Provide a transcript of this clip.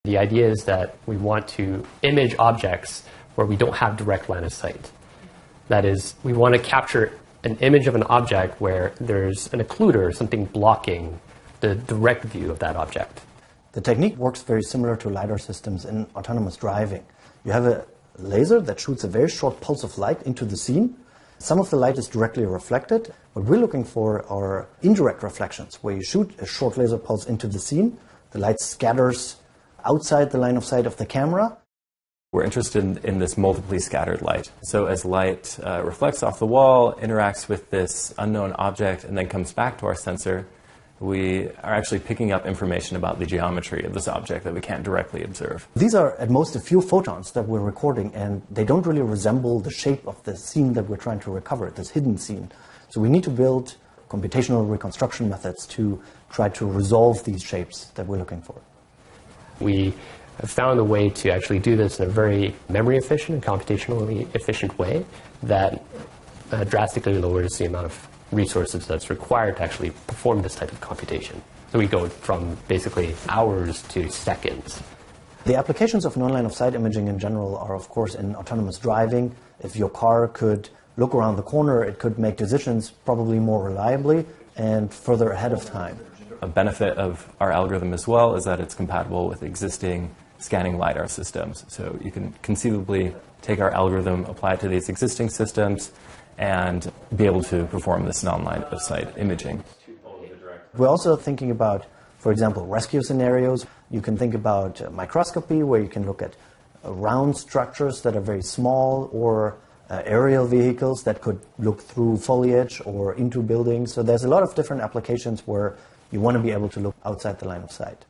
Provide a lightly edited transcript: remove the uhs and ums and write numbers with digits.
The idea is that we want to image objects where we don't have direct line of sight. That is, we want to capture an image of an object where there's an occluder, something blocking the direct view of that object. The technique works very similar to LiDAR systems in autonomous driving. You have a laser that shoots a very short pulse of light into the scene. Some of the light is directly reflected. What we're looking for are indirect reflections, where you shoot a short laser pulse into the scene, the light scatters outside the line of sight of the camera. We're interested in this multiply scattered light. So as light reflects off the wall, interacts with this unknown object, and then comes back to our sensor, we are actually picking up information about the geometry of this object that we can't directly observe. These are at most a few photons that we're recording, and they don't really resemble the shape of the scene that we're trying to recover, this hidden scene. So we need to build computational reconstruction methods to try to resolve these shapes that we're looking for. We have found a way to actually do this in a very memory efficient and computationally efficient way that drastically lowers the amount of resources that's required to actually perform this type of computation. So we go from basically hours to seconds. The applications of non-line of sight imaging in general are, of course, in autonomous driving. If your car could look around the corner, it could make decisions probably more reliably and further ahead of time. A benefit of our algorithm as well is that it's compatible with existing scanning LiDAR systems. So you can conceivably take our algorithm, apply it to these existing systems, and be able to perform this non-line of sight imaging. We're also thinking about, for example, rescue scenarios. You can think about microscopy, where you can look at round structures that are very small, or aerial vehicles that could look through foliage or into buildings. So there's a lot of different applications where you want to be able to look outside the line of sight.